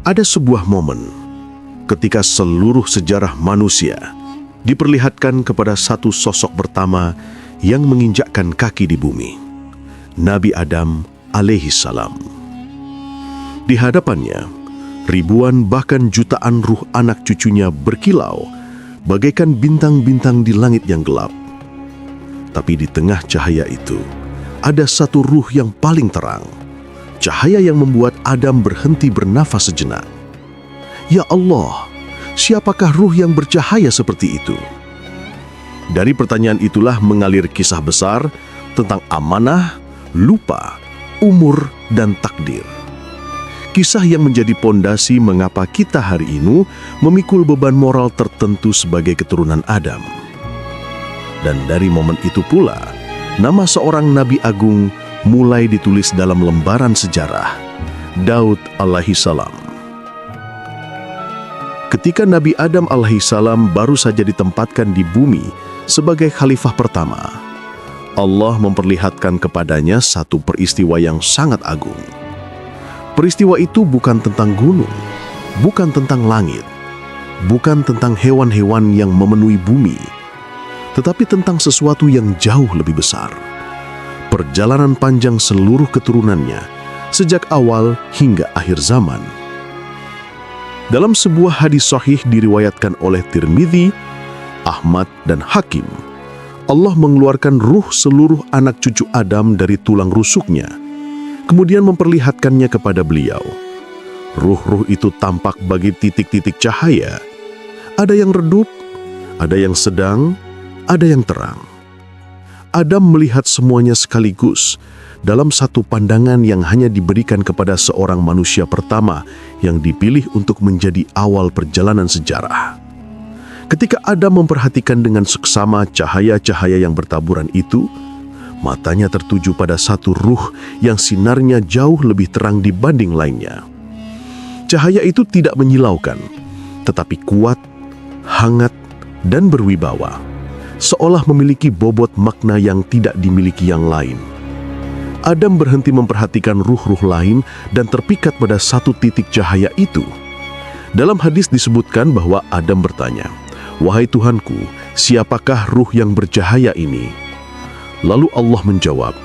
Ada sebuah momen ketika seluruh sejarah manusia diperlihatkan kepada satu sosok pertama yang menginjakkan kaki di bumi, Nabi Adam alaihi salam. Di hadapannya, ribuan bahkan jutaan ruh anak cucunya berkilau bagaikan bintang-bintang di langit yang gelap. Tapi di tengah cahaya itu, ada satu ruh yang paling terang, cahaya yang membuat Adam berhenti bernafas sejenak. Ya Allah, siapakah ruh yang bercahaya seperti itu? Dari pertanyaan itulah mengalir kisah besar tentang amanah, lupa, umur, dan takdir. Kisah yang menjadi pondasi mengapa kita hari ini memikul beban moral tertentu sebagai keturunan Adam. Dan dari momen itu pula, nama seorang Nabi Agung mulai ditulis dalam lembaran sejarah, Daud alaihi salam. Ketika Nabi Adam alaihi salam baru saja ditempatkan di bumi sebagai khalifah pertama, Allah memperlihatkan kepadanya satu peristiwa yang sangat agung. Peristiwa itu bukan tentang gunung, bukan tentang langit, bukan tentang hewan-hewan yang memenuhi bumi, tetapi tentang sesuatu yang jauh lebih besar. Perjalanan panjang seluruh keturunannya, sejak awal hingga akhir zaman. Dalam sebuah hadis sahih diriwayatkan oleh Tirmidzi, Ahmad, dan Hakim, Allah mengeluarkan ruh seluruh anak cucu Adam dari tulang rusuknya, kemudian memperlihatkannya kepada beliau. Ruh-ruh itu tampak bagi titik-titik cahaya. Ada yang redup, ada yang sedang, ada yang terang. Adam melihat semuanya sekaligus dalam satu pandangan yang hanya diberikan kepada seorang manusia pertama yang dipilih untuk menjadi awal perjalanan sejarah. Ketika Adam memperhatikan dengan seksama cahaya-cahaya yang bertaburan itu, matanya tertuju pada satu ruh yang sinarnya jauh lebih terang dibanding lainnya. Cahaya itu tidak menyilaukan, tetapi kuat, hangat, dan berwibawa, seolah memiliki bobot makna yang tidak dimiliki yang lain. Adam berhenti memperhatikan ruh-ruh lain dan terpikat pada satu titik cahaya itu. Dalam hadis disebutkan bahwa Adam bertanya, "Wahai Tuhanku, siapakah ruh yang bercahaya ini?" Lalu Allah menjawab,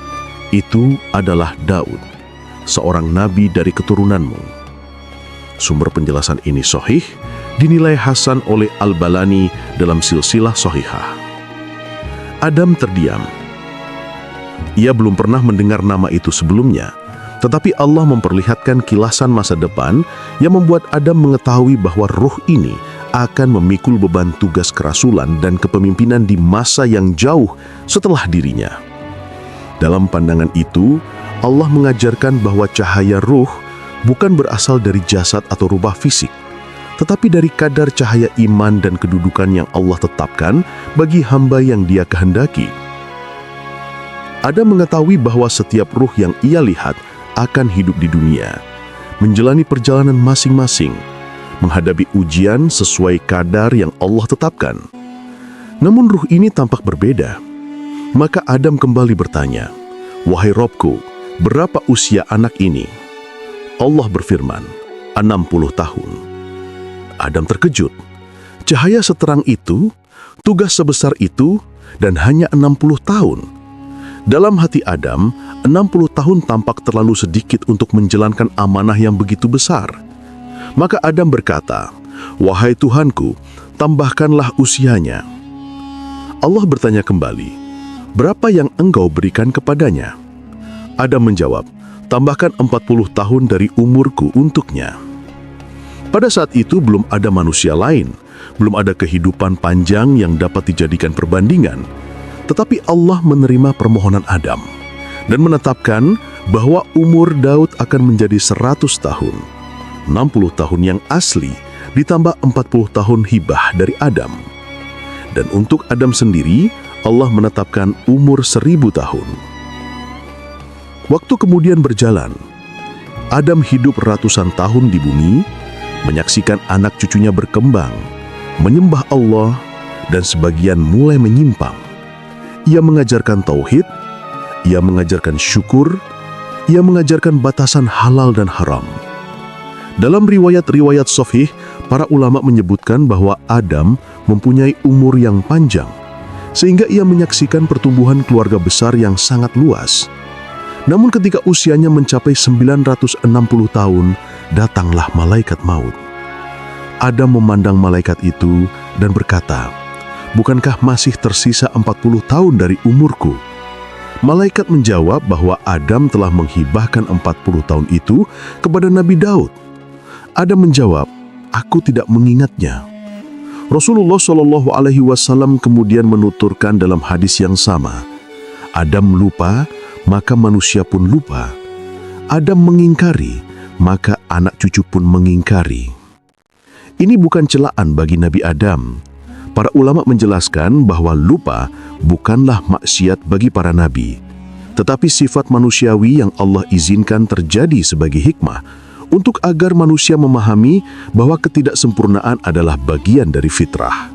"Itu adalah Daud, seorang nabi dari keturunanmu." Sumber penjelasan ini sahih, dinilai hasan oleh Al-Balani dalam silsilah sahihah. Adam terdiam. Ia belum pernah mendengar nama itu sebelumnya, tetapi Allah memperlihatkan kilasan masa depan yang membuat Adam mengetahui bahwa ruh ini akan memikul beban tugas kerasulan dan kepemimpinan di masa yang jauh setelah dirinya. Dalam pandangan itu, Allah mengajarkan bahwa cahaya ruh bukan berasal dari jasad atau rubah fisik, tetapi dari kadar cahaya iman dan kedudukan yang Allah tetapkan bagi hamba yang Dia kehendaki. Adam mengetahui bahwa setiap ruh yang ia lihat akan hidup di dunia, menjalani perjalanan masing-masing, menghadapi ujian sesuai kadar yang Allah tetapkan. Namun ruh ini tampak berbeda. Maka Adam kembali bertanya, "Wahai Robku, berapa usia anak ini?" Allah berfirman, 60 tahun. Adam terkejut. Cahaya seterang itu, tugas sebesar itu, dan hanya 60 tahun. Dalam hati Adam, 60 tahun tampak terlalu sedikit untuk menjalankan amanah yang begitu besar. Maka Adam berkata, "Wahai Tuhanku, tambahkanlah usianya." Allah bertanya kembali, "Berapa yang engkau berikan kepadanya?" Adam menjawab, "Tambahkan 40 tahun dari umurku untuknya." Pada saat itu belum ada manusia lain, belum ada kehidupan panjang yang dapat dijadikan perbandingan. Tetapi Allah menerima permohonan Adam dan menetapkan bahwa umur Daud akan menjadi 100 tahun. 60 tahun yang asli ditambah 40 tahun hibah dari Adam. Dan untuk Adam sendiri, Allah menetapkan umur 1000 tahun. Waktu kemudian berjalan. Adam hidup ratusan tahun di bumi, menyaksikan anak cucunya berkembang, menyembah Allah, dan sebagian mulai menyimpang. Ia mengajarkan tauhid, ia mengajarkan syukur, ia mengajarkan batasan halal dan haram. Dalam riwayat-riwayat sahih, para ulama menyebutkan bahwa Adam mempunyai umur yang panjang, sehingga ia menyaksikan pertumbuhan keluarga besar yang sangat luas. Namun ketika usianya mencapai 960 tahun, datanglah malaikat maut. Adam memandang malaikat itu dan berkata, "Bukankah masih tersisa 40 tahun dari umurku?" Malaikat menjawab bahwa Adam telah menghibahkan 40 tahun itu kepada Nabi Daud. Adam menjawab, "Aku tidak mengingatnya." Rasulullah SAW kemudian menuturkan dalam hadis yang sama, "Adam lupa, maka manusia pun lupa. Adam mengingkari, maka anak cucu pun mengingkari." Ini bukan celaan bagi Nabi Adam. Para ulama menjelaskan bahwa lupa bukanlah maksiat bagi para nabi, tetapi sifat manusiawi yang Allah izinkan terjadi sebagai hikmah untuk agar manusia memahami bahwa ketidaksempurnaan adalah bagian dari fitrah.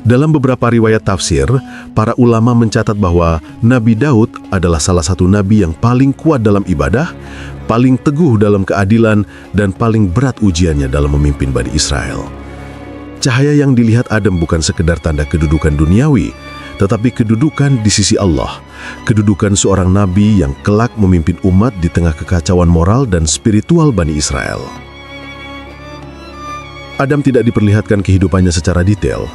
Dalam beberapa riwayat tafsir, para ulama mencatat bahwa Nabi Daud adalah salah satu nabi yang paling kuat dalam ibadah, paling teguh dalam keadilan, dan paling berat ujiannya dalam memimpin Bani Israel. Cahaya yang dilihat Adam bukan sekedar tanda kedudukan duniawi, tetapi kedudukan di sisi Allah, kedudukan seorang nabi yang kelak memimpin umat di tengah kekacauan moral dan spiritual Bani Israel. Adam tidak diperlihatkan kehidupannya secara detail,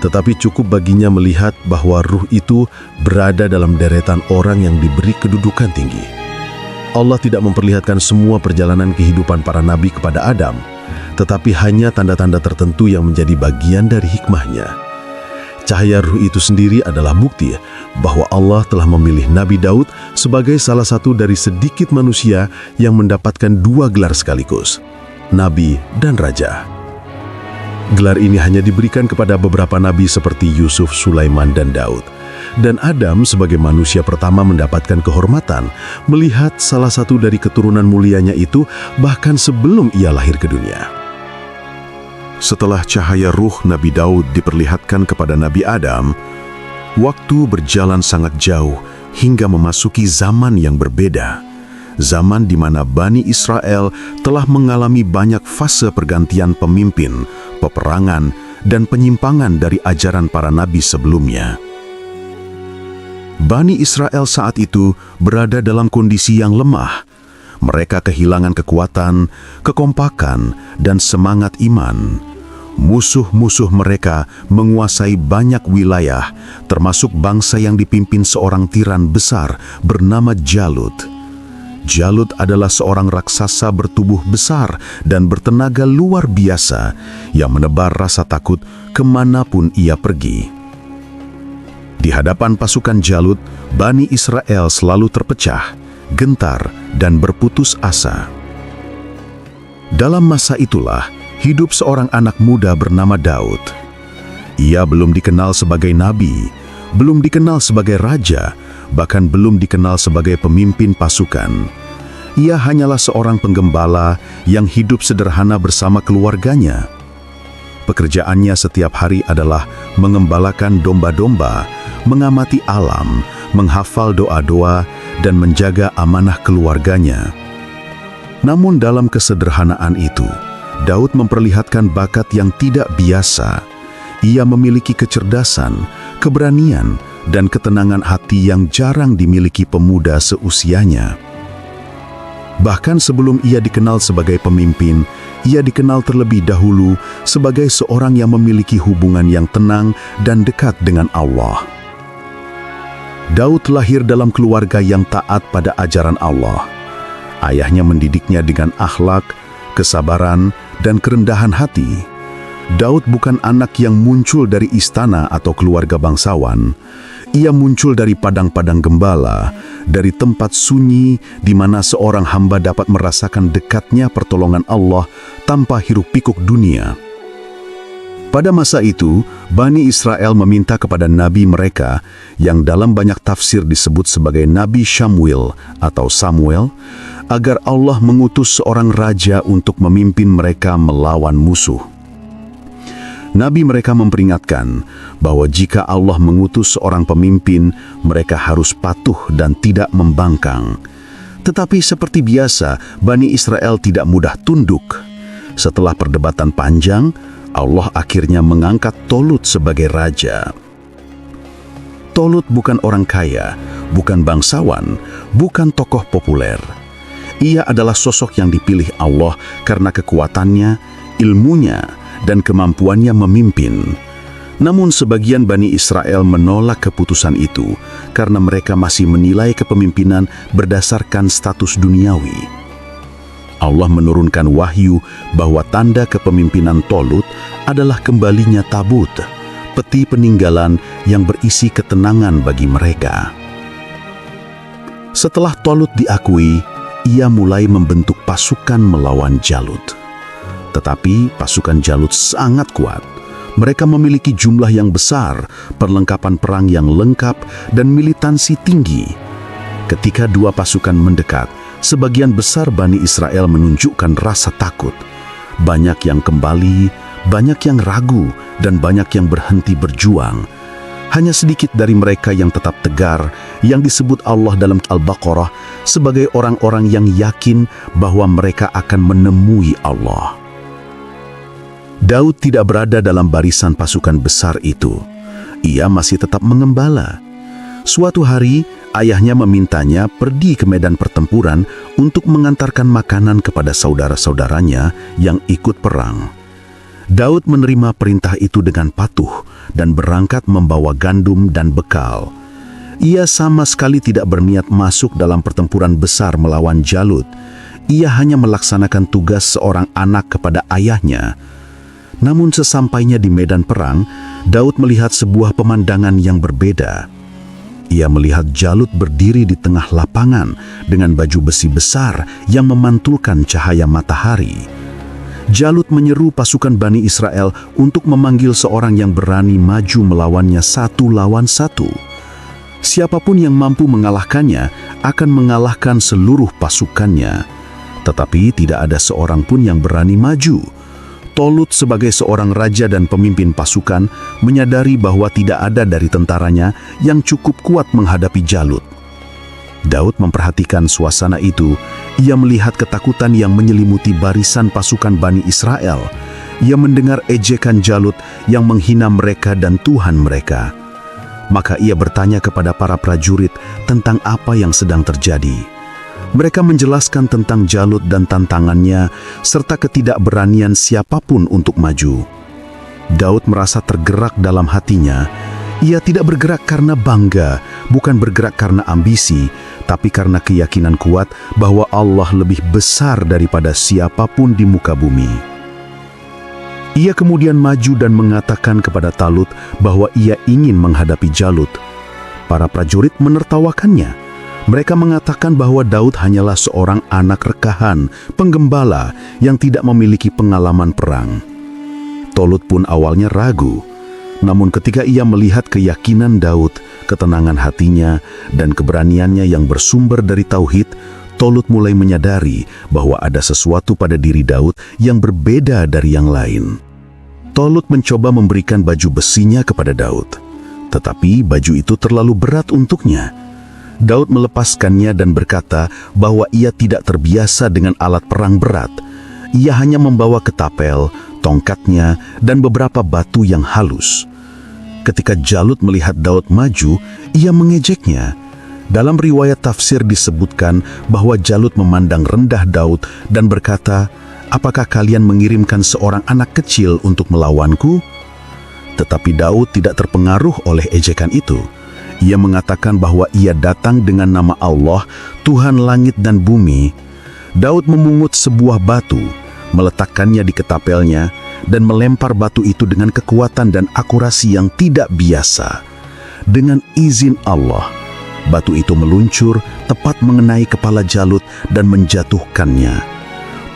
tetapi cukup baginya melihat bahwa ruh itu berada dalam deretan orang yang diberi kedudukan tinggi. Allah tidak memperlihatkan semua perjalanan kehidupan para nabi kepada Adam, tetapi hanya tanda-tanda tertentu yang menjadi bagian dari hikmahnya. Cahaya ruh itu sendiri adalah bukti bahwa Allah telah memilih Nabi Daud sebagai salah satu dari sedikit manusia yang mendapatkan dua gelar sekaligus, Nabi dan Raja. Gelar ini hanya diberikan kepada beberapa nabi seperti Yusuf, Sulaiman, dan Daud. Dan Adam sebagai manusia pertama mendapatkan kehormatan melihat salah satu dari keturunan mulianya itu bahkan sebelum ia lahir ke dunia. Setelah cahaya ruh Nabi Daud diperlihatkan kepada Nabi Adam, waktu berjalan sangat jauh hingga memasuki zaman yang berbeda. Zaman di mana Bani Israel telah mengalami banyak fase pergantian pemimpin, peperangan, dan penyimpangan dari ajaran para nabi sebelumnya. Bani Israel saat itu berada dalam kondisi yang lemah. Mereka kehilangan kekuatan, kekompakan, dan semangat iman. Musuh-musuh mereka menguasai banyak wilayah, termasuk bangsa yang dipimpin seorang tiran besar bernama Jalut. Jalut adalah seorang raksasa bertubuh besar dan bertenaga luar biasa yang menebar rasa takut kemanapun ia pergi. Di hadapan pasukan Jalut, Bani Israel selalu terpecah, gentar, dan berputus asa. Dalam masa itulah, hidup seorang anak muda bernama Daud. Ia belum dikenal sebagai nabi, belum dikenal sebagai raja, bahkan belum dikenal sebagai pemimpin pasukan. Ia hanyalah seorang penggembala yang hidup sederhana bersama keluarganya. Pekerjaannya setiap hari adalah mengembalakan domba-domba, mengamati alam, menghafal doa-doa, dan menjaga amanah keluarganya. Namun dalam kesederhanaan itu, Daud memperlihatkan bakat yang tidak biasa. Ia memiliki kecerdasan, keberanian, dan ketenangan hati yang jarang dimiliki pemuda seusianya. Bahkan sebelum ia dikenal sebagai pemimpin, ia dikenal terlebih dahulu sebagai seorang yang memiliki hubungan yang tenang dan dekat dengan Allah. Daud lahir dalam keluarga yang taat pada ajaran Allah. Ayahnya mendidiknya dengan akhlak, kesabaran, dan kerendahan hati. Daud bukan anak yang muncul dari istana atau keluarga bangsawan. Ia muncul dari padang-padang gembala, dari tempat sunyi di mana seorang hamba dapat merasakan dekatnya pertolongan Allah tanpa hiruk-pikuk dunia. Pada masa itu, Bani Israel meminta kepada nabi mereka yang dalam banyak tafsir disebut sebagai Nabi Syamuel atau Samuel, agar Allah mengutus seorang raja untuk memimpin mereka melawan musuh. Nabi mereka memperingatkan bahwa jika Allah mengutus seorang pemimpin, mereka harus patuh dan tidak membangkang. Tetapi seperti biasa, Bani Israel tidak mudah tunduk. Setelah perdebatan panjang, Allah akhirnya mengangkat Tolut sebagai raja. Tolut bukan orang kaya, bukan bangsawan, bukan tokoh populer. Ia adalah sosok yang dipilih Allah karena kekuatannya, ilmunya, dan kemampuannya memimpin. Namun sebagian Bani Israel menolak keputusan itu karena mereka masih menilai kepemimpinan berdasarkan status duniawi. Allah menurunkan wahyu bahwa tanda kepemimpinan Tolut adalah kembalinya tabut, peti peninggalan yang berisi ketenangan bagi mereka. Setelah Tolut diakui, ia mulai membentuk pasukan melawan Jalut. Tetapi pasukan Jalut sangat kuat. Mereka memiliki jumlah yang besar, perlengkapan perang yang lengkap, dan militansi tinggi. Ketika dua pasukan mendekat, sebagian besar Bani Israel menunjukkan rasa takut. Banyak yang kembali, banyak yang ragu, dan banyak yang berhenti berjuang. Hanya sedikit dari mereka yang tetap tegar, yang disebut Allah dalam Al-Baqarah sebagai orang-orang yang yakin bahwa mereka akan menemui Allah. Daud tidak berada dalam barisan pasukan besar itu. Ia masih tetap mengembala. Suatu hari, ayahnya memintanya pergi ke medan pertempuran untuk mengantarkan makanan kepada saudara-saudaranya yang ikut perang. Daud menerima perintah itu dengan patuh dan berangkat membawa gandum dan bekal. Ia sama sekali tidak berniat masuk dalam pertempuran besar melawan Jalut. Ia hanya melaksanakan tugas seorang anak kepada ayahnya. Namun sesampainya di medan perang, Daud melihat sebuah pemandangan yang berbeda. Ia melihat Jalut berdiri di tengah lapangan dengan baju besi besar yang memantulkan cahaya matahari. Jalut menyeru pasukan Bani Israel untuk memanggil seorang yang berani maju melawannya satu lawan satu. Siapapun yang mampu mengalahkannya akan mengalahkan seluruh pasukannya. Tetapi tidak ada seorang pun yang berani maju. Tolut sebagai seorang raja dan pemimpin pasukan menyadari bahwa tidak ada dari tentaranya yang cukup kuat menghadapi Jalut. Daud memperhatikan suasana itu. Ia melihat ketakutan yang menyelimuti barisan pasukan Bani Israel. Ia mendengar ejekan Jalut yang menghina mereka dan Tuhan mereka. Maka ia bertanya kepada para prajurit tentang apa yang sedang terjadi. Mereka menjelaskan tentang Jalut dan tantangannya, serta ketidakberanian siapapun untuk maju. Daud merasa tergerak dalam hatinya. Ia tidak bergerak karena bangga, bukan bergerak karena ambisi, tapi karena keyakinan kuat bahwa Allah lebih besar daripada siapapun di muka bumi. Ia kemudian maju dan mengatakan kepada Talut bahwa ia ingin menghadapi Jalut. Para prajurit menertawakannya. Mereka mengatakan bahwa Daud hanyalah seorang anak rekahan, penggembala yang tidak memiliki pengalaman perang. Tolut pun awalnya ragu. Namun ketika ia melihat keyakinan Daud, ketenangan hatinya, dan keberaniannya yang bersumber dari tauhid, Tolut mulai menyadari bahwa ada sesuatu pada diri Daud yang berbeda dari yang lain. Tolut mencoba memberikan baju besinya kepada Daud, tetapi baju itu terlalu berat untuknya. Daud melepaskannya dan berkata bahwa ia tidak terbiasa dengan alat perang berat. Ia hanya membawa ketapel, tongkatnya, dan beberapa batu yang halus. Ketika Jalut melihat Daud maju, ia mengejeknya. Dalam riwayat tafsir disebutkan bahwa Jalut memandang rendah Daud dan berkata, "Apakah kalian mengirimkan seorang anak kecil untuk melawanku?" Tetapi Daud tidak terpengaruh oleh ejekan itu. Ia mengatakan bahwa ia datang dengan nama Allah, Tuhan langit dan bumi. Daud memungut sebuah batu, meletakkannya di ketapelnya, dan melempar batu itu dengan kekuatan dan akurasi yang tidak biasa. Dengan izin Allah, batu itu meluncur tepat mengenai kepala Jalut dan menjatuhkannya.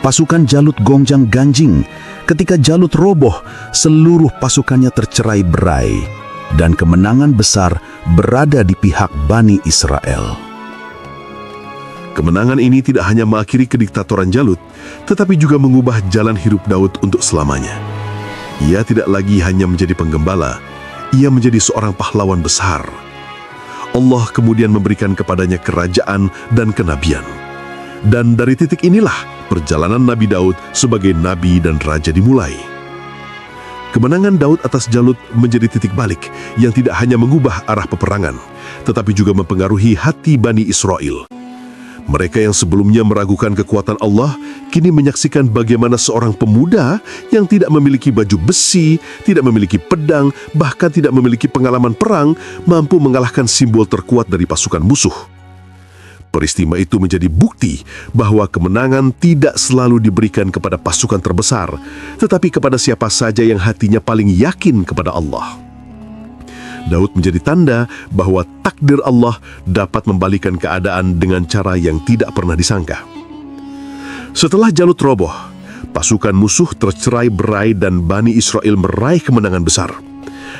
Pasukan Jalut gonjang-ganjing. Ketika Jalut roboh, seluruh pasukannya tercerai-berai, dan kemenangan besar berada di pihak Bani Israel. Kemenangan ini tidak hanya mengakhiri kediktatoran Jalut, tetapi juga mengubah jalan hidup Daud untuk selamanya. Ia tidak lagi hanya menjadi penggembala, ia menjadi seorang pahlawan besar. Allah kemudian memberikan kepadanya kerajaan dan kenabian. Dan dari titik inilah perjalanan Nabi Daud sebagai nabi dan raja dimulai. Kemenangan Daud atas Jalut menjadi titik balik yang tidak hanya mengubah arah peperangan, tetapi juga mempengaruhi hati Bani Israel. Mereka yang sebelumnya meragukan kekuatan Allah, kini menyaksikan bagaimana seorang pemuda yang tidak memiliki baju besi, tidak memiliki pedang, bahkan tidak memiliki pengalaman perang, mampu mengalahkan simbol terkuat dari pasukan musuh. Peristiwa itu menjadi bukti bahwa kemenangan tidak selalu diberikan kepada pasukan terbesar, tetapi kepada siapa saja yang hatinya paling yakin kepada Allah. Daud menjadi tanda bahwa takdir Allah dapat membalikan keadaan dengan cara yang tidak pernah disangka. Setelah Jalut roboh, pasukan musuh tercerai-berai dan Bani Israel meraih kemenangan besar.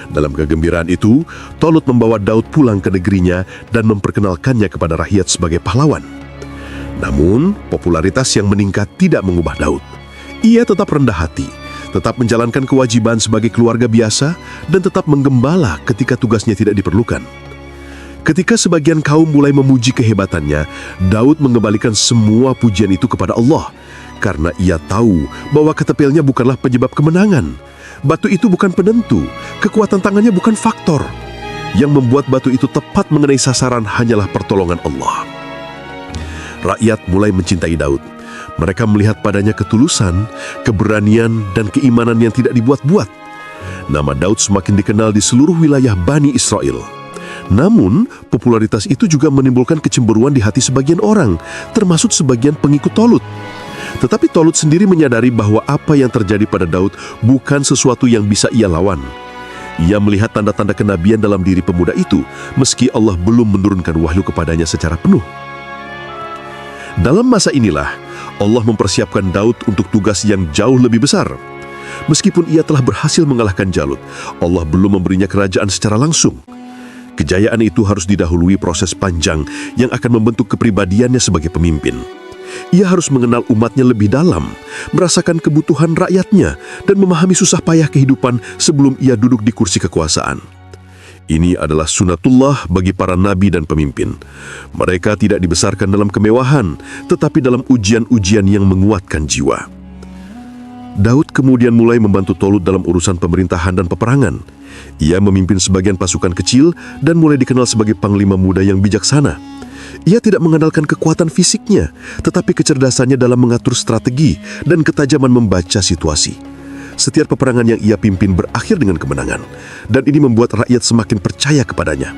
Dalam kegembiraan itu, Tolut membawa Daud pulang ke negerinya dan memperkenalkannya kepada rakyat sebagai pahlawan. Namun, popularitas yang meningkat tidak mengubah Daud. Ia tetap rendah hati, tetap menjalankan kewajiban sebagai keluarga biasa, dan tetap menggembala ketika tugasnya tidak diperlukan. Ketika sebagian kaum mulai memuji kehebatannya, Daud mengembalikan semua pujian itu kepada Allah, karena ia tahu bahwa ketepilnya bukanlah penyebab kemenangan. Batu itu bukan penentu, kekuatan tangannya bukan faktor. Yang membuat batu itu tepat mengenai sasaran hanyalah pertolongan Allah. Rakyat mulai mencintai Daud. Mereka melihat padanya ketulusan, keberanian, dan keimanan yang tidak dibuat-buat. Nama Daud semakin dikenal di seluruh wilayah Bani Israel. Namun, popularitas itu juga menimbulkan kecemburuan di hati sebagian orang, termasuk sebagian pengikut Tolut. Tetapi Tolut sendiri menyadari bahwa apa yang terjadi pada Daud bukan sesuatu yang bisa ia lawan. Ia melihat tanda-tanda kenabian dalam diri pemuda itu, meski Allah belum menurunkan wahyu kepadanya secara penuh. Dalam masa inilah, Allah mempersiapkan Daud untuk tugas yang jauh lebih besar. Meskipun ia telah berhasil mengalahkan Jalut, Allah belum memberinya kerajaan secara langsung. Kejayaan itu harus didahului proses panjang yang akan membentuk kepribadiannya sebagai pemimpin. Ia harus mengenal umatnya lebih dalam, merasakan kebutuhan rakyatnya, dan memahami susah payah kehidupan sebelum ia duduk di kursi kekuasaan. Ini adalah sunatullah bagi para nabi dan pemimpin. Mereka tidak dibesarkan dalam kemewahan, tetapi dalam ujian-ujian yang menguatkan jiwa. Daud kemudian mulai membantu Tolut dalam urusan pemerintahan dan peperangan. Ia memimpin sebagian pasukan kecil dan mulai dikenal sebagai panglima muda yang bijaksana. Ia tidak mengandalkan kekuatan fisiknya, tetapi kecerdasannya dalam mengatur strategi dan ketajaman membaca situasi. Setiap peperangan yang ia pimpin berakhir dengan kemenangan, dan ini membuat rakyat semakin percaya kepadanya.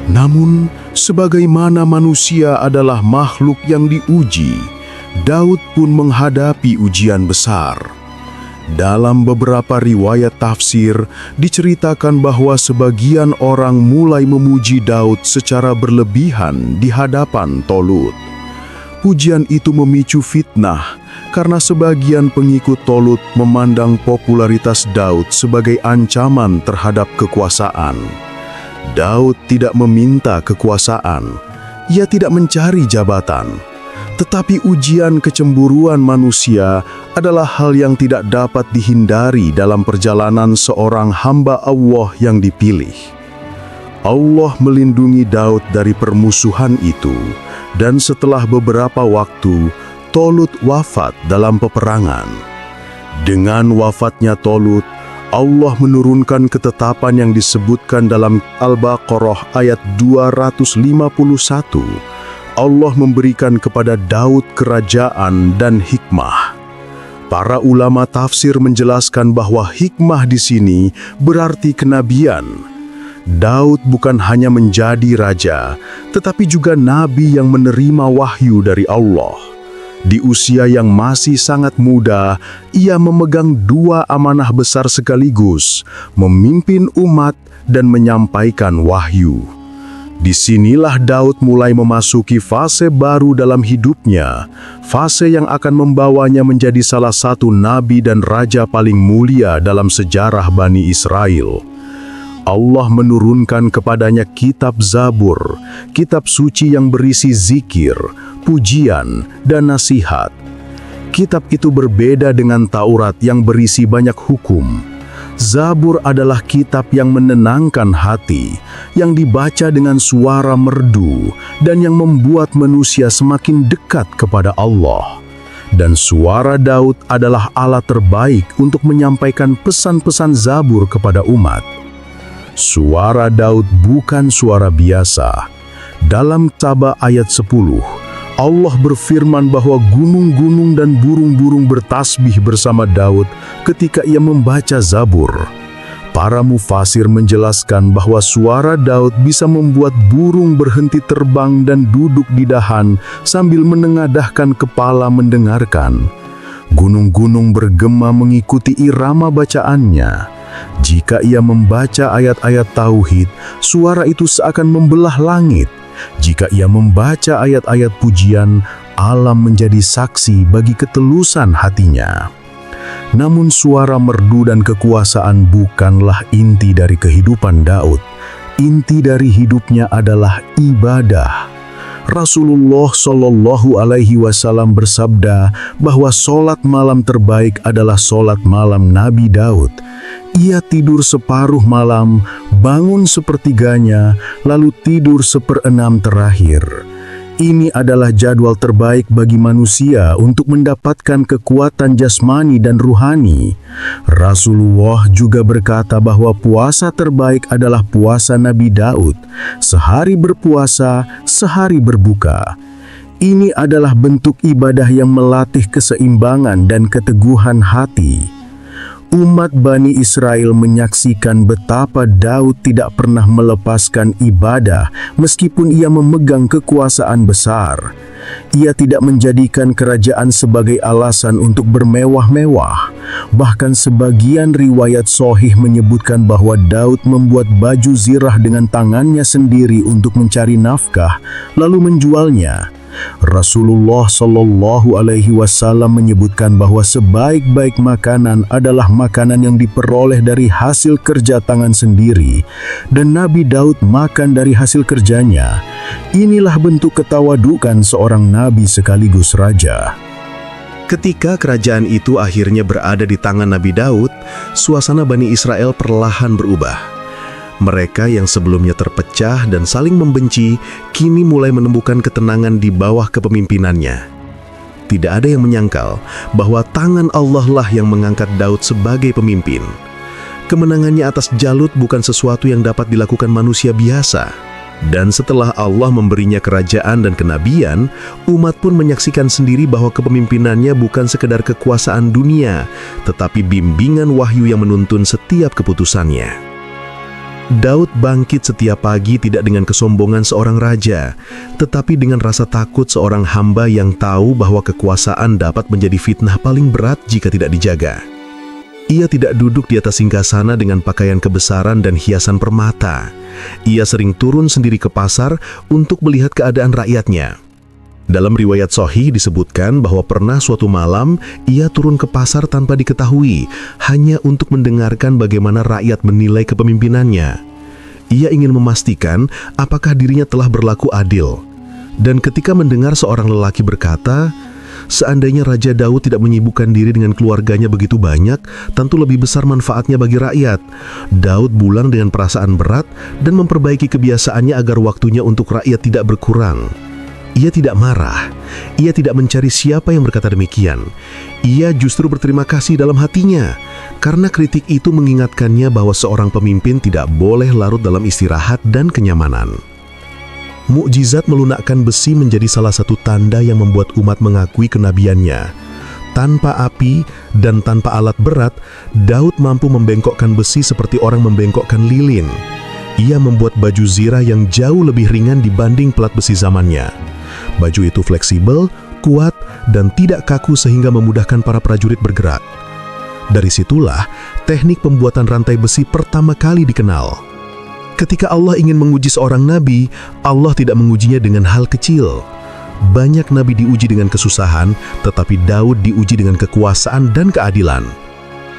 Namun, sebagaimana manusia adalah makhluk yang diuji, Daud pun menghadapi ujian besar. Dalam beberapa riwayat tafsir, diceritakan bahwa sebagian orang mulai memuji Daud secara berlebihan di hadapan Tolut. Pujian itu memicu fitnah, karena sebagian pengikut Tolut memandang popularitas Daud sebagai ancaman terhadap kekuasaan. Daud tidak meminta kekuasaan, ia tidak mencari jabatan. Tetapi ujian kecemburuan manusia adalah hal yang tidak dapat dihindari dalam perjalanan seorang hamba Allah yang dipilih. Allah melindungi Daud dari permusuhan itu, dan setelah beberapa waktu, Tolut wafat dalam peperangan. Dengan wafatnya Tolut, Allah menurunkan ketetapan yang disebutkan dalam Al-Baqarah ayat 251. Allah memberikan kepada Daud kerajaan dan hikmah. Para ulama tafsir menjelaskan bahwa hikmah di sini berarti kenabian. Daud bukan hanya menjadi raja, tetapi juga nabi yang menerima wahyu dari Allah. Di usia yang masih sangat muda, ia memegang dua amanah besar sekaligus, memimpin umat dan menyampaikan wahyu. Disinilah Daud mulai memasuki fase baru dalam hidupnya, fase yang akan membawanya menjadi salah satu nabi dan raja paling mulia dalam sejarah Bani Israel. Allah menurunkan kepadanya kitab Zabur, kitab suci yang berisi zikir, pujian, dan nasihat. Kitab itu berbeda dengan Taurat yang berisi banyak hukum. Zabur adalah kitab yang menenangkan hati, yang dibaca dengan suara merdu, dan yang membuat manusia semakin dekat kepada Allah. Dan suara Daud adalah alat terbaik untuk menyampaikan pesan-pesan Zabur kepada umat. Suara Daud bukan suara biasa. Dalam Saba ayat 10, Allah berfirman bahwa gunung-gunung dan burung-burung bertasbih bersama Daud ketika ia membaca Zabur. Para mufasir menjelaskan bahwa suara Daud bisa membuat burung berhenti terbang dan duduk di dahan sambil menengadahkan kepala mendengarkan. Gunung-gunung bergema mengikuti irama bacaannya. Jika ia membaca ayat-ayat tauhid, suara itu seakan membelah langit. Jika ia membaca ayat-ayat pujian, alam menjadi saksi bagi ketelusan hatinya. Namun suara merdu dan kekuasaan bukanlah inti dari kehidupan Daud. Inti dari hidupnya adalah ibadah. Rasulullah Shallallahu Alaihi Wasallam bersabda bahwa solat malam terbaik adalah solat malam Nabi Daud. Ia tidur separuh malam, bangun sepertiganya, lalu tidur seperenam terakhir. Ini adalah jadwal terbaik bagi manusia untuk mendapatkan kekuatan jasmani dan ruhani. Rasulullah juga berkata bahwa puasa terbaik adalah puasa Nabi Daud. Sehari berpuasa, sehari berbuka. Ini adalah bentuk ibadah yang melatih keseimbangan dan keteguhan hati. Umat Bani Israel menyaksikan betapa Daud tidak pernah melepaskan ibadah meskipun ia memegang kekuasaan besar. Ia tidak menjadikan kerajaan sebagai alasan untuk bermewah-mewah. Bahkan sebagian riwayat sahih menyebutkan bahwa Daud membuat baju zirah dengan tangannya sendiri untuk mencari nafkah, lalu menjualnya. Rasulullah Shallallahu Alaihi Wasallam menyebutkan bahwa sebaik-baik makanan adalah makanan yang diperoleh dari hasil kerja tangan sendiri, dan Nabi Daud makan dari hasil kerjanya. Inilah bentuk ketawadukan seorang nabi sekaligus raja. Ketika kerajaan itu akhirnya berada di tangan Nabi Daud, suasana Bani Israel perlahan berubah. Mereka yang sebelumnya terpecah dan saling membenci, kini mulai menemukan ketenangan di bawah kepemimpinannya. Tidak ada yang menyangkal bahwa tangan Allah lah yang mengangkat Daud sebagai pemimpin. Kemenangannya atas Jalut bukan sesuatu yang dapat dilakukan manusia biasa. Dan setelah Allah memberinya kerajaan dan kenabian, umat pun menyaksikan sendiri bahwa kepemimpinannya bukan sekedar kekuasaan dunia, tetapi bimbingan wahyu yang menuntun setiap keputusannya. Daud bangkit setiap pagi tidak dengan kesombongan seorang raja, tetapi dengan rasa takut seorang hamba yang tahu bahwa kekuasaan dapat menjadi fitnah paling berat jika tidak dijaga. Ia tidak duduk di atas singgasana dengan pakaian kebesaran dan hiasan permata. Ia sering turun sendiri ke pasar untuk melihat keadaan rakyatnya. Dalam riwayat sahih disebutkan bahwa pernah suatu malam ia turun ke pasar tanpa diketahui, hanya untuk mendengarkan bagaimana rakyat menilai kepemimpinannya. Ia ingin memastikan apakah dirinya telah berlaku adil. Dan ketika mendengar seorang lelaki berkata, seandainya Raja Daud tidak menyibukkan diri dengan keluarganya begitu banyak, tentu lebih besar manfaatnya bagi rakyat. Daud pulang dengan perasaan berat dan memperbaiki kebiasaannya agar waktunya untuk rakyat tidak berkurang. Ia tidak marah, ia tidak mencari siapa yang berkata demikian. Ia justru berterima kasih dalam hatinya, karena kritik itu mengingatkannya bahwa seorang pemimpin tidak boleh larut dalam istirahat dan kenyamanan. Mukjizat melunakkan besi menjadi salah satu tanda yang membuat umat mengakui kenabiannya. Tanpa api dan tanpa alat berat, Daud mampu membengkokkan besi seperti orang membengkokkan lilin. Ia membuat baju zirah yang jauh lebih ringan dibanding pelat besi zamannya. Baju itu fleksibel, kuat, dan tidak kaku sehingga memudahkan para prajurit bergerak. Dari situlah teknik pembuatan rantai besi pertama kali dikenal. Ketika Allah ingin menguji seorang nabi, Allah tidak mengujinya dengan hal kecil. Banyak nabi diuji dengan kesusahan, tetapi Daud diuji dengan kekuasaan dan keadilan.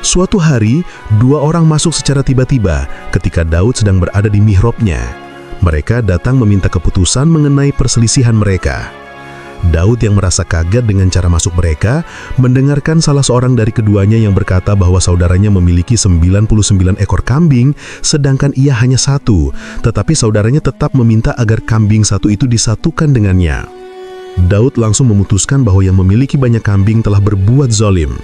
Suatu hari, dua orang masuk secara tiba-tiba ketika Daud sedang berada di mihrabnya. Mereka datang meminta keputusan mengenai perselisihan mereka. Daud yang merasa kaget dengan cara masuk mereka, mendengarkan salah seorang dari keduanya yang berkata bahwa saudaranya memiliki 99 ekor kambing, sedangkan ia hanya satu, tetapi saudaranya tetap meminta agar kambing satu itu disatukan dengannya. Daud langsung memutuskan bahwa yang memiliki banyak kambing telah berbuat zalim.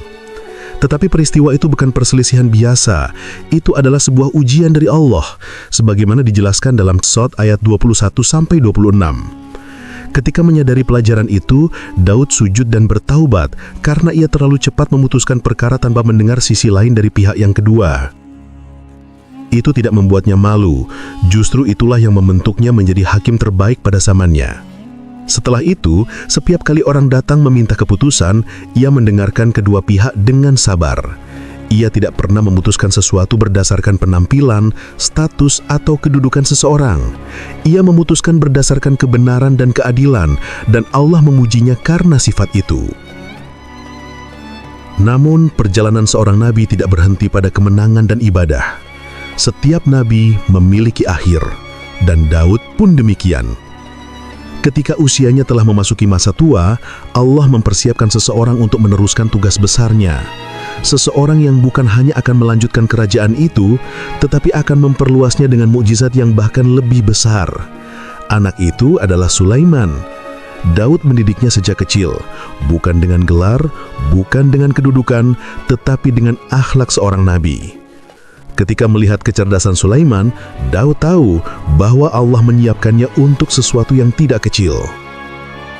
Tetapi peristiwa itu bukan perselisihan biasa, itu adalah sebuah ujian dari Allah, sebagaimana dijelaskan dalam Sot ayat 21-26. Ketika menyadari pelajaran itu, Daud sujud dan bertaubat karena ia terlalu cepat memutuskan perkara tanpa mendengar sisi lain dari pihak yang kedua. Itu tidak membuatnya malu, justru itulah yang membentuknya menjadi hakim terbaik pada zamannya. Setelah itu, setiap kali orang datang meminta keputusan, ia mendengarkan kedua pihak dengan sabar. Ia tidak pernah memutuskan sesuatu berdasarkan penampilan, status, atau kedudukan seseorang. Ia memutuskan berdasarkan kebenaran dan keadilan, dan Allah memujinya karena sifat itu. Namun, perjalanan seorang nabi tidak berhenti pada kemenangan dan ibadah. Setiap nabi memiliki akhir, dan Daud pun demikian. Ketika usianya telah memasuki masa tua, Allah mempersiapkan seseorang untuk meneruskan tugas besarnya. Seseorang yang bukan hanya akan melanjutkan kerajaan itu, tetapi akan memperluasnya dengan mukjizat yang bahkan lebih besar. Anak itu adalah Sulaiman. Daud mendidiknya sejak kecil, bukan dengan gelar, bukan dengan kedudukan, tetapi dengan akhlak seorang nabi. Ketika melihat kecerdasan Sulaiman, Daud tahu bahwa Allah menyiapkannya untuk sesuatu yang tidak kecil.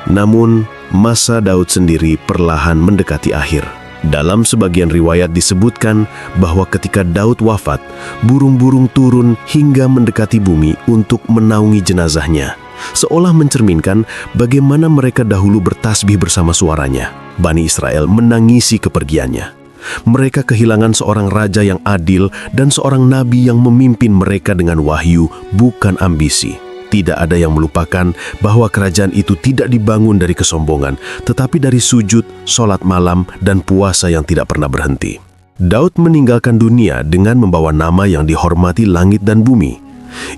Namun, masa Daud sendiri perlahan mendekati akhir. Dalam sebagian riwayat disebutkan bahwa ketika Daud wafat, burung-burung turun hingga mendekati bumi untuk menaungi jenazahnya, seolah mencerminkan bagaimana mereka dahulu bertasbih bersama suaranya. Bani Israel menangisi kepergiannya. Mereka kehilangan seorang raja yang adil dan seorang nabi yang memimpin mereka dengan wahyu, bukan ambisi. Tidak ada yang melupakan bahwa kerajaan itu tidak dibangun dari kesombongan, tetapi dari sujud, sholat malam, dan puasa yang tidak pernah berhenti. Daud meninggalkan dunia dengan membawa nama yang dihormati langit dan bumi.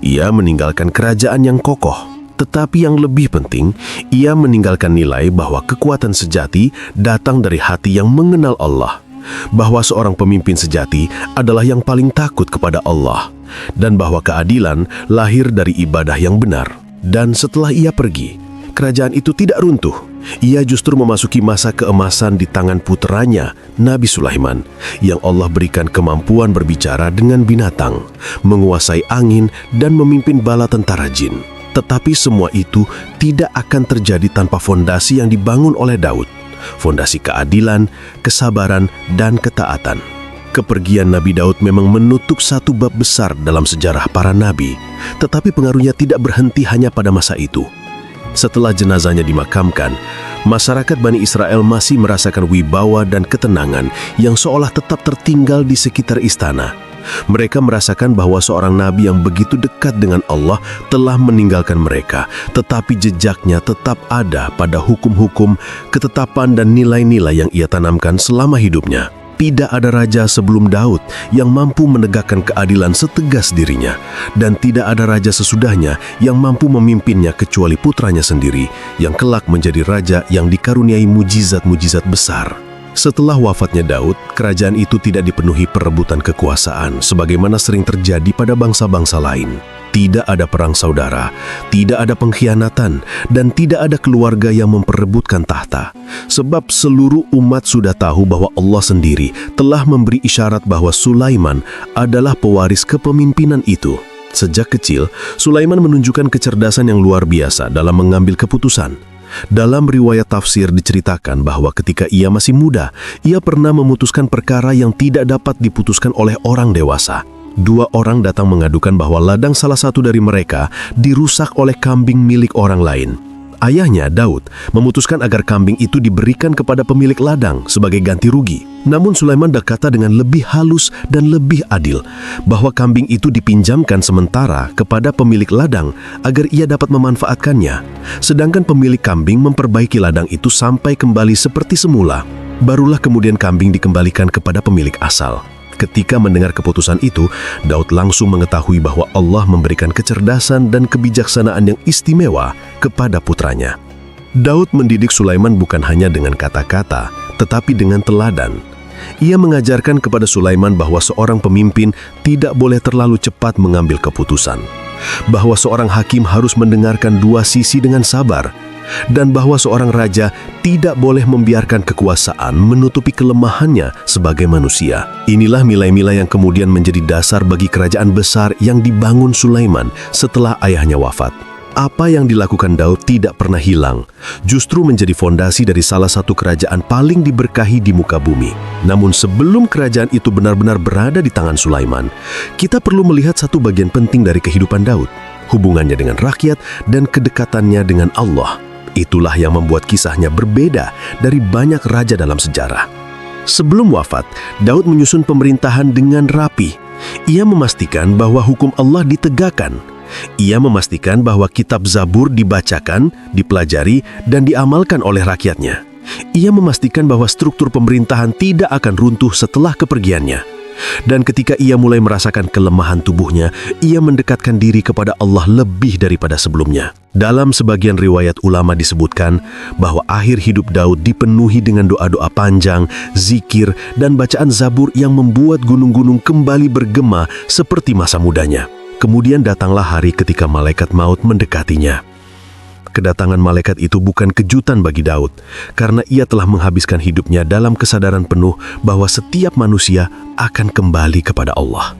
Ia meninggalkan kerajaan yang kokoh, tetapi yang lebih penting, ia meninggalkan nilai bahwa kekuatan sejati datang dari hati yang mengenal Allah. Bahwa seorang pemimpin sejati adalah yang paling takut kepada Allah, dan bahwa keadilan lahir dari ibadah yang benar. Dan setelah ia pergi, kerajaan itu tidak runtuh. Ia justru memasuki masa keemasan di tangan puteranya, Nabi Sulaiman, yang Allah berikan kemampuan berbicara dengan binatang, menguasai angin, dan memimpin bala tentara jin. Tetapi semua itu tidak akan terjadi tanpa fondasi yang dibangun oleh Daud. Fondasi keadilan, kesabaran, dan ketaatan. Kepergian Nabi Daud memang menutup satu bab besar dalam sejarah para nabi, tetapi pengaruhnya tidak berhenti hanya pada masa itu. Setelah jenazahnya dimakamkan, masyarakat Bani Israel masih merasakan wibawa dan ketenangan yang seolah tetap tertinggal di sekitar istana. Mereka merasakan bahwa seorang nabi yang begitu dekat dengan Allah telah meninggalkan mereka, tetapi jejaknya tetap ada pada hukum-hukum, ketetapan dan nilai-nilai yang ia tanamkan selama hidupnya. Tidak ada raja sebelum Daud yang mampu menegakkan keadilan setegas dirinya, dan tidak ada raja sesudahnya yang mampu memimpinnya kecuali putranya sendiri, yang kelak menjadi raja yang dikaruniai mujizat-mujizat besar. Setelah wafatnya Daud, kerajaan itu tidak dipenuhi perebutan kekuasaan sebagaimana sering terjadi pada bangsa-bangsa lain. Tidak ada perang saudara, tidak ada pengkhianatan, dan tidak ada keluarga yang memperebutkan tahta. Sebab seluruh umat sudah tahu bahwa Allah sendiri telah memberi isyarat bahwa Sulaiman adalah pewaris kepemimpinan itu. Sejak kecil, Sulaiman menunjukkan kecerdasan yang luar biasa dalam mengambil keputusan. Dalam riwayat tafsir diceritakan bahwa ketika ia masih muda, ia pernah memutuskan perkara yang tidak dapat diputuskan oleh orang dewasa. 2 orang datang mengadukan bahwa ladang salah satu dari mereka dirusak oleh kambing milik orang lain. Ayahnya, Daud, memutuskan agar kambing itu diberikan kepada pemilik ladang sebagai ganti rugi. Namun Sulaiman berkata dengan lebih halus dan lebih adil bahwa kambing itu dipinjamkan sementara kepada pemilik ladang agar ia dapat memanfaatkannya. Sedangkan pemilik kambing memperbaiki ladang itu sampai kembali seperti semula. Barulah kemudian kambing dikembalikan kepada pemilik asal. Ketika mendengar keputusan itu, Daud langsung mengetahui bahwa Allah memberikan kecerdasan dan kebijaksanaan yang istimewa kepada putranya. Daud mendidik Sulaiman bukan hanya dengan kata-kata, tetapi dengan teladan. Ia mengajarkan kepada Sulaiman bahwa seorang pemimpin tidak boleh terlalu cepat mengambil keputusan, bahwa seorang hakim harus mendengarkan dua sisi dengan sabar, dan bahwa seorang raja tidak boleh membiarkan kekuasaan menutupi kelemahannya sebagai manusia. Inilah nilai-nilai yang kemudian menjadi dasar bagi kerajaan besar yang dibangun Sulaiman setelah ayahnya wafat. Apa yang dilakukan Daud tidak pernah hilang, justru menjadi fondasi dari salah satu kerajaan paling diberkahi di muka bumi. Namun sebelum kerajaan itu benar-benar berada di tangan Sulaiman, kita perlu melihat satu bagian penting dari kehidupan Daud, hubungannya dengan rakyat dan kedekatannya dengan Allah. Itulah yang membuat kisahnya berbeda dari banyak raja dalam sejarah. Sebelum wafat, Daud menyusun pemerintahan dengan rapi. Ia memastikan bahwa hukum Allah ditegakkan. Ia memastikan bahwa kitab Zabur dibacakan, dipelajari, dan diamalkan oleh rakyatnya. Ia memastikan bahwa struktur pemerintahan tidak akan runtuh setelah kepergiannya. Dan ketika ia mulai merasakan kelemahan tubuhnya, ia mendekatkan diri kepada Allah lebih daripada sebelumnya. Dalam sebagian riwayat ulama disebutkan bahwa akhir hidup Daud dipenuhi dengan doa-doa panjang, zikir, dan bacaan Zabur yang membuat gunung-gunung kembali bergema seperti masa mudanya. Kemudian datanglah hari ketika malaikat maut mendekatinya. Kedatangan malaikat itu bukan kejutan bagi Daud, karena ia telah menghabiskan hidupnya dalam kesadaran penuh bahwa setiap manusia akan kembali kepada Allah.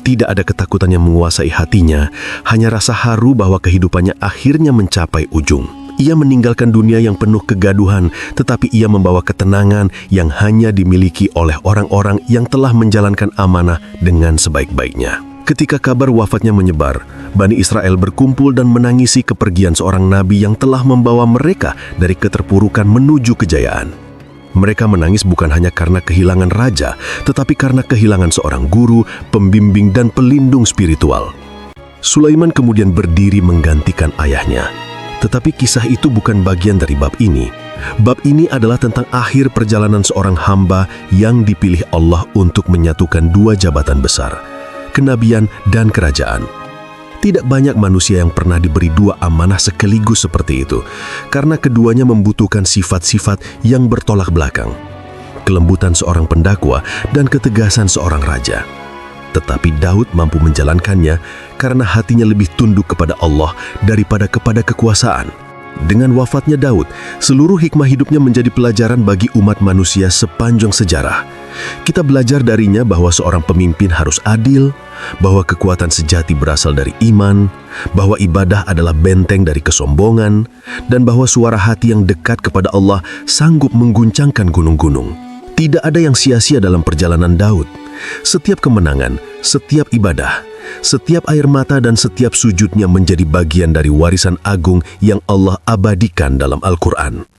Tidak ada ketakutan yang menguasai hatinya, hanya rasa haru bahwa kehidupannya akhirnya mencapai ujung. Ia meninggalkan dunia yang penuh kegaduhan, tetapi ia membawa ketenangan yang hanya dimiliki oleh orang-orang yang telah menjalankan amanah dengan sebaik-baiknya. Ketika kabar wafatnya menyebar, Bani Israel berkumpul dan menangisi kepergian seorang nabi yang telah membawa mereka dari keterpurukan menuju kejayaan. Mereka menangis bukan hanya karena kehilangan raja, tetapi karena kehilangan seorang guru, pembimbing, dan pelindung spiritual. Sulaiman kemudian berdiri menggantikan ayahnya. Tetapi kisah itu bukan bagian dari bab ini. Bab ini adalah tentang akhir perjalanan seorang hamba yang dipilih Allah untuk menyatukan dua jabatan besar, kenabian dan kerajaan. Tidak banyak manusia yang pernah diberi dua amanah sekaligus seperti itu, karena keduanya membutuhkan sifat-sifat yang bertolak belakang. Kelembutan seorang pendakwa dan ketegasan seorang raja. Tetapi Daud mampu menjalankannya karena hatinya lebih tunduk kepada Allah daripada kepada kekuasaan. Dengan wafatnya Daud, seluruh hikmah hidupnya menjadi pelajaran bagi umat manusia sepanjang sejarah. Kita belajar darinya bahwa seorang pemimpin harus adil, bahwa kekuatan sejati berasal dari iman, bahwa ibadah adalah benteng dari kesombongan, dan bahwa suara hati yang dekat kepada Allah sanggup mengguncangkan gunung-gunung. Tidak ada yang sia-sia dalam perjalanan Daud. Setiap kemenangan, setiap ibadah, setiap air mata dan setiap sujudnya menjadi bagian dari warisan agung yang Allah abadikan dalam Al-Quran.